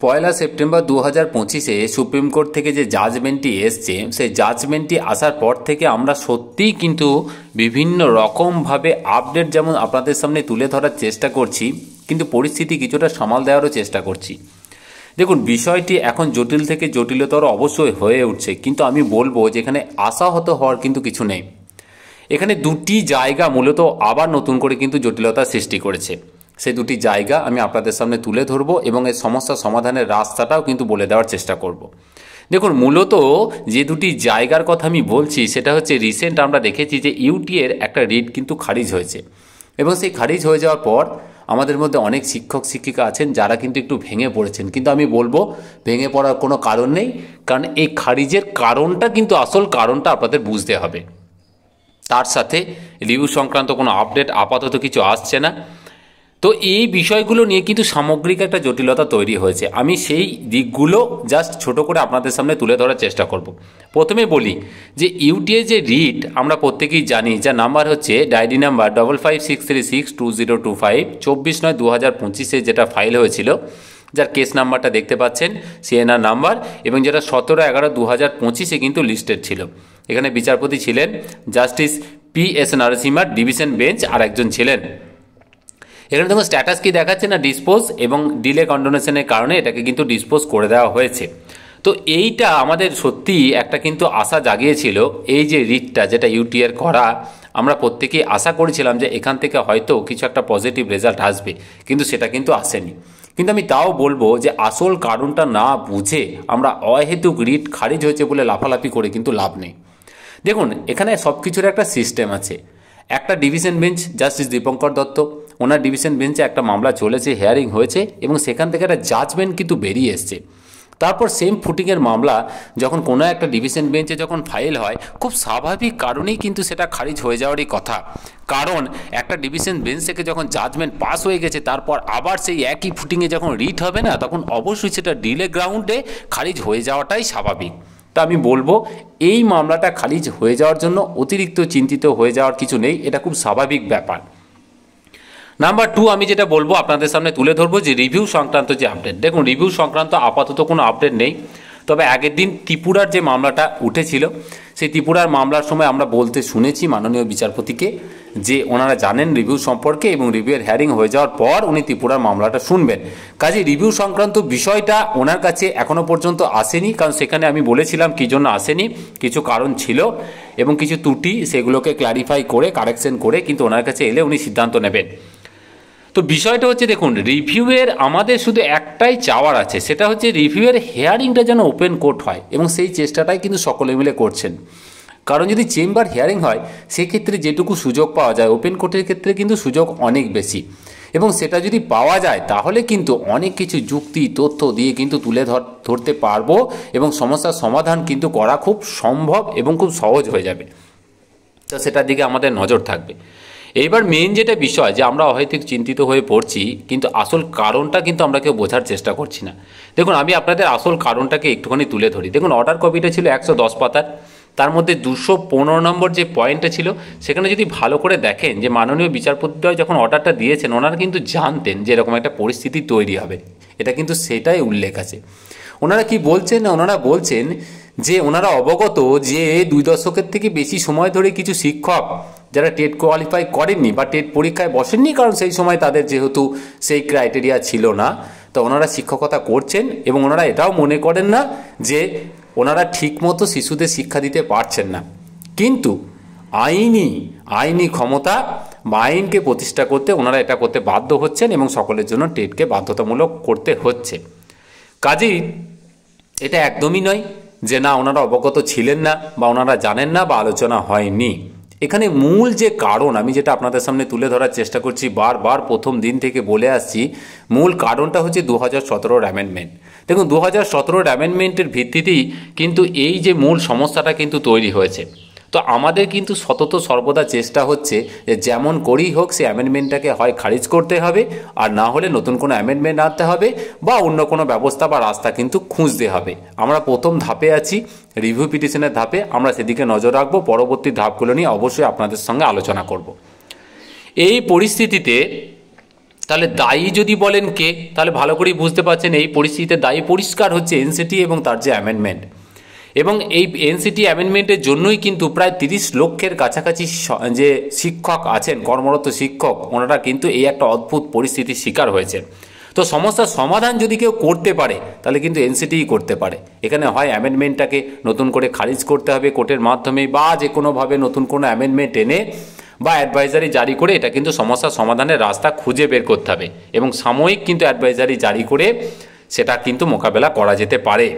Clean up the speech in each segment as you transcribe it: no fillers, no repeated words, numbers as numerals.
পয়লা September 2025-এ supreme court থেকে যে জাজমেন্টটি এসছে, সেই জাজমেন্টটি আসার পর থেকে আমরা সত্যিই কিন্তু বিভিন্ন রকমভাবে আপডেট যেমন আপনাদের সামনে তুলে ধরার চেষ্টা করছি, কিন্তু পরিস্থিতি কিছুটা সামাল দেওয়ারও চেষ্টা করছি। দেখুন, বিষয়টি এখন জটিল থেকে জটিলতর অবশ্যই হয়ে উঠছে, কিন্তু আমি বলবো যে এখানে আশাহত হওয়ার কিন্তু কিছু নেই। এখানে দুটি জায়গা মূলত আবার নতুন করে কিন্তু জটিলতা সৃষ্টি করেছে। সেই দুটি জায়গা আমি আপনাদের সামনে তুলে ধরবো এবং এই সমস্যা সমাধানের রাস্তাটাও কিন্তু বলে দেওয়ার চেষ্টা করব। দেখুন, মূলত যে দুটি জায়গার কথা আমি বলছি সেটা হচ্ছে রিসেন্ট আমরা দেখেছি যে ইউটিএর একটা রিট কিন্তু খারিজ হয়েছে, এবং সেই খারিজ হয়ে যাওয়ার পর আমাদের মধ্যে অনেক শিক্ষক শিক্ষিকা আছেন যারা কিন্তু একটু ভেঙে পড়েছেন, কিন্তু আমি বলবো ভেঙে পড়ার কোনো কারণ নেই, কারণ এই খারিজের কারণটা কিন্তু আসল কারণটা আপনাদের বুঝতে হবে। তার সাথে রিভিউ সংক্রান্ত কোনো আপডেট আপাতত কিছু আসছে না। তো এই বিষয়গুলো নিয়ে কিন্তু সামগ্রিক একটা জটিলতা তৈরি হয়েছে। আমি সেই দিকগুলো জাস্ট ছোট করে আপনাদের সামনে তুলে ধরার চেষ্টা করব। প্রথমে বলি যে ইউটিএ যে রিট আমরা প্রত্যেকেই জানি, যার নাম্বার হচ্ছে ডায়েরি নাম্বার 5563620225 24/9/2025-এ যেটা ফাইল হয়েছিল, যার কেস নাম্বারটা দেখতে পাচ্ছেন, সিএনআর নাম্বার, এবং যেটা 17/11/2025-এ কিন্তু লিস্টেড ছিল। এখানে বিচারপতি ছিলেন জাস্টিস PS নরসিম্হার ডিভিশন বেঞ্চ, আর একজন ছিলেন। এখানে দেখুন স্ট্যাটাস কি দেখাচ্ছে না, ডিসপোজ, এবং ডিলে কন্ডোনেশনের কারণে এটাকে কিন্তু ডিসপোজ করে দেওয়া হয়েছে। তো এইটা আমাদের সত্যি একটা কিন্তু আশা জাগিয়েছিল। এই যে রিটটা যেটা ইউটিআর করা, আমরা প্রত্যেকেই আশা করেছিলাম যে এখান থেকে হয়তো কিছু একটা পজিটিভ রেজাল্ট আসবে, কিন্তু সেটা কিন্তু আসেনি। কিন্তু আমি তাও বলবো যে আসল কারণটা না বুঝে আমরা অহেতুক রিট খারিজ হয়েছে বলে লাফালাফি করে কিন্তু লাভ নেই। দেখুন, এখানে সব কিছুর একটা সিস্টেম আছে। একটা division bench, justice Dipankar Datta, ওনার ডিভিশন বেঞ্চে একটা মামলা চলেছে, হিয়ারিং হয়েছে, এবং সেখান থেকে একটা জাজমেন্ট কিন্তু বেরিয়ে এসছে। তারপর সেম ফুটিংয়ের মামলা যখন কোনো একটা ডিভিশন বেঞ্চে যখন ফাইল হয়, খুব স্বাভাবিক কারণেই কিন্তু সেটা খারিজ হয়ে যাওয়ারই কথা। কারণ একটা ডিভিশন বেঞ্চ থেকে যখন জাজমেন্ট পাস হয়ে গেছে, তারপর আবার সেই একই ফুটিংয়ে যখন রিট হবে না, তখন অবশ্যই সেটা ডিলে গ্রাউন্ডে খারিজ হয়ে যাওয়াটাই স্বাভাবিক। তা আমি বলবো এই মামলাটা খারিজ হয়ে যাওয়ার জন্য অতিরিক্ত চিন্তিত হয়ে যাওয়ার কিছু নেই, এটা খুব স্বাভাবিক ব্যাপার। নাম্বার 2, আমি যেটা বলবো আপনাদের সামনে তুলে ধরবো যে রিভিউ সংক্রান্ত যে আপডেট। দেখুন, রিভিউ সংক্রান্ত আপাতত কোনো আপডেট নেই, তবে আগের দিন ত্রিপুরার যে মামলাটা উঠেছিল, সেই ত্রিপুরার মামলার সময় আমরা বলতে শুনেছি মাননীয় বিচারপতিকে যে ওনারা জানেন রিভিউ সম্পর্কে, এবং রিভিউয়ের হিয়ারিং হয়ে যাওয়ার পর উনি ত্রিপুরার মামলাটা শুনবেন। কাজে রিভিউ সংক্রান্ত বিষয়টা ওনার কাছে এখনও পর্যন্ত আসেনি, কারণ সেখানে আমি বলেছিলাম কী জন্য আসেনি, কিছু কারণ ছিল এবং কিছু ত্রুটি, সেগুলোকে ক্ল্যারিফাই করে কারেকশন করে কিন্তু ওনার কাছে এলে উনি সিদ্ধান্ত নেবেন। তো বিষয়টা হচ্ছে, দেখুন, রিভিউয়ের আমাদের শুধু একটাই চাওয়ার আছে, সেটা হচ্ছে রিভিউয়ের হিয়ারিংটা যেন ওপেন কোর্ট হয়, এবং সেই চেষ্টাটাই কিন্তু সকলে মিলে করছেন। কারণ যদি চেম্বার হিয়ারিং হয়, সেক্ষেত্রে যেটুকু সুযোগ পাওয়া যায়, ওপেন কোর্টের ক্ষেত্রে কিন্তু সুযোগ অনেক বেশি, এবং সেটা যদি পাওয়া যায় তাহলে কিন্তু অনেক কিছু যুক্তি তথ্য দিয়ে কিন্তু তুলে ধরতে পারবো, এবং সমস্যার সমাধান কিন্তু করা খুব সম্ভব এবং খুব সহজ হয়ে যাবে। তো সেটার দিকে আমাদের নজর থাকবে। এইবার মেন যেটা বিষয়, যে আমরা অহেতুক চিন্তিত হয়ে পড়ছি, কিন্তু আসল কারণটা কিন্তু আমরা কেউ বোঝার চেষ্টা করছি না। দেখুন, আমি আপনাদের আসল কারণটাকে একটুখানি তুলে ধরি। দেখুন, অর্ডার কপিটা ছিল 110 পাতার, তার মধ্যে 215 নম্বর যে পয়েন্টটা ছিল, সেখানে যদি ভালো করে দেখেন যে মাননীয় বিচারপতিদ্বয় যখন অর্ডারটা দিয়েছেন, ওনারা কিন্তু জানতেন যে এরকম একটা পরিস্থিতি তৈরি হবে, এটা কিন্তু সেটাই উল্লেখ আছে। ওনারা কি বলছেন, ওনারা বলছেন যে ওনারা অবগত যে 2 দশকের থেকে বেশি সময় ধরে কিছু শিক্ষক যারা টেট কোয়ালিফাই করেননি বা টেট পরীক্ষায় বসেননি, কারণ সেই সময় তাদের যেহেতু সেই ক্রাইটেরিয়া ছিল না, তো ওনারা শিক্ষকতা করছেন, এবং ওনারা এটাও মনে করেন না যে ওনারা ঠিকমতো শিশুদের শিক্ষা দিতে পারছেন না। কিন্তু আইনি ক্ষমতা বা আইনকে প্রতিষ্ঠা করতে ওনারা এটা করতে বাধ্য হচ্ছেন, এবং সকলের জন্য টেটকে বাধ্যতামূলক করতে হচ্ছে। কাজেই এটা একদমই নয় যে না ওনারা অবগত ছিলেন না বা ওনারা জানেন না বা আলোচনা হয়নি। এখানে মূল যে কারণ, আমি যেটা আপনাদের সামনে তুলে ধরার চেষ্টা করছি, বারবার প্রথম দিন থেকে বলে আসছি, মূল কারণটা হচ্ছে 2017 অ্যামেন্ডমেন্ট। দেখুন, 2017 অ্যামেন্ডমেন্টের ভিত্তিতেই কিন্তু এই যে মূল সমস্যাটা কিন্তু তৈরি হয়েছে। তো আমাদের কিন্তু সতত সর্বদা চেষ্টা হচ্ছে যে যেমন করেই হোক সেই অ্যামেন্ডমেন্টটাকে হয় খারিজ করতে হবে, আর না হলে নতুন কোনো অ্যামেন্ডমেন্ট আনতে হবে, বা অন্য কোনো ব্যবস্থা বা রাস্তা কিন্তু খুঁজতে হবে। আমরা প্রথম ধাপে আছি, রিভিউ পিটিশনের ধাপে, আমরা সেদিকে নজর রাখবো। পরবর্তী ধাপগুলো নিয়ে অবশ্যই আপনাদের সঙ্গে আলোচনা করব। এই পরিস্থিতিতে তাহলে দায়ী যদি বলেন কে, তাহলে ভালো করেই বুঝতে পারছেন এই পরিস্থিতিতে দায়ী পরিষ্কার হচ্ছে এনসিটি এবং তার যে অ্যামেন্ডমেন্ট। এবং এই এনসিটি অ্যামেন্ডমেন্টের জন্যই কিন্তু প্রায় 30 লক্ষের কাছাকাছি যে শিক্ষক আছেন, কর্মরত শিক্ষক, ওনারা কিন্তু এই একটা অদ্ভুত পরিস্থিতির শিকার হয়েছে। তো সমস্যার সমাধান যদি কেউ করতে পারে তাহলে কিন্তু এনসিটিই করতে পারে। এখানে হয় অ্যামেন্ডমেন্টটাকে নতুন করে খারিজ করতে হবে কোর্টের মাধ্যমে, বা যে কোনোভাবে নতুন কোনো অ্যামেন্ডমেন্ট এনে বা অ্যাডভাইজারি জারি করে এটা কিন্তু সমস্যার সমাধানের রাস্তা খুঁজে বের করতে হবে, এবং সাময়িক কিন্তু অ্যাডভাইজারি জারি করে সেটা কিন্তু মোকাবেলা করা যেতে পারে।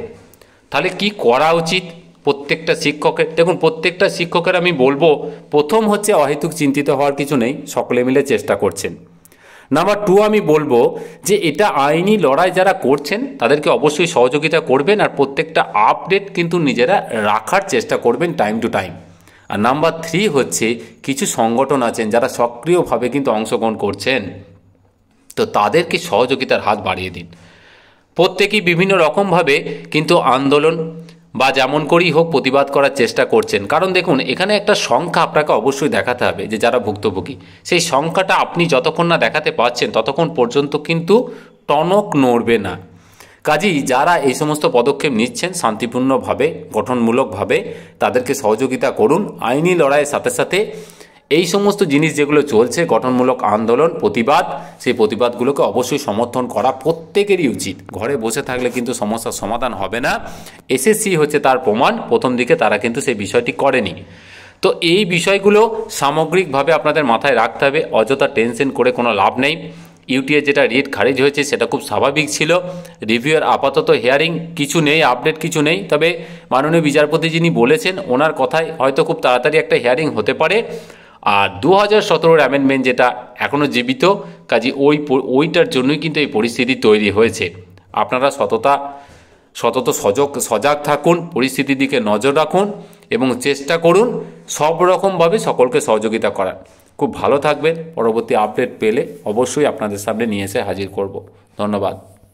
তাহলে কি করা উচিত প্রত্যেকটা শিক্ষকের? দেখুন, প্রত্যেকটা শিক্ষকের আমি বলবো, প্রথম হচ্ছে অহেতুক চিন্তিত হওয়ার কিছু নেই, সকলে মিলে চেষ্টা করছেন। নাম্বার 2 আমি বলবো যে এটা আইনি লড়াই যারা করছেন তাদেরকে অবশ্যই সহযোগিতা করবেন, আর প্রত্যেকটা আপডেট কিন্তু নিজেরা রাখার চেষ্টা করবেন টাইম টু টাইম। আর নাম্বার 3 হচ্ছে কিছু সংগঠন আছেন যারা সক্রিয়ভাবে কিন্তু অংশগ্রহণ করছেন, তো তাদেরকে সহযোগিতার হাত বাড়িয়ে দিন। প্রত্যেকেই বিভিন্ন রকমভাবে কিন্তু আন্দোলন বা যেমন করেই হোক প্রতিবাদ করার চেষ্টা করছেন। কারণ দেখুন, এখানে একটা সংখ্যা আপনাকে অবশ্যই দেখাতে হবে যে যারা ভুক্তভোগী, সেই সংখ্যাটা আপনি যতক্ষণ না দেখাতে পারছেন ততক্ষণ পর্যন্ত কিন্তু টনক নড়বে না। কাজেই যারা এই সমস্ত পদক্ষেপ নিচ্ছেন শান্তিপূর্ণভাবে, গঠনমূলকভাবে, তাদেরকে সহযোগিতা করুন। আইনি লড়াইয়ের সাথে সাথে এই সমস্ত জিনিস যেগুলো চলছে, গঠনমূলক আন্দোলন, প্রতিবাদ, সেই প্রতিবাদগুলোকে অবশ্যই সমর্থন করা প্রত্যেকেরই উচিত। ঘরে বসে থাকলে কিন্তু সমস্যার সমাধান হবে না। এসএসসি হচ্ছে তার প্রমাণ, প্রথম দিকে তারা কিন্তু সেই বিষয়টি করেনি। তো এই বিষয়গুলো সামগ্রিকভাবে আপনাদের মাথায় রাখতে হবে, অযথা টেনশন করে কোনো লাভ নেই। ইউটিএ যেটা রিট খারিজ হয়েছে সেটা খুব স্বাভাবিক ছিল। রিভিউয়ের আপাতত হিয়ারিং কিছু নেই, আপডেট কিছু নেই, তবে মাননীয় বিচারপতি যিনি বলেছেন ওনার কথায় হয়তো খুব তাড়াতাড়ি একটা হিয়ারিং হতে পারে। আর 2017 অ্যামেন্ডমেন্ট যেটা এখনও জীবিত, কাজে ওইটার জন্যই কিন্তু এই পরিস্থিতি তৈরি হয়েছে। আপনারা সতত সজাগ থাকুন, পরিস্থিতির দিকে নজর রাখুন এবং চেষ্টা করুন সব রকমভাবে সকলকে সহযোগিতা করার। খুব ভালো থাকবেন। পরবর্তী আপডেট পেলে অবশ্যই আপনাদের সামনে নিয়ে এসে হাজির করব। ধন্যবাদ।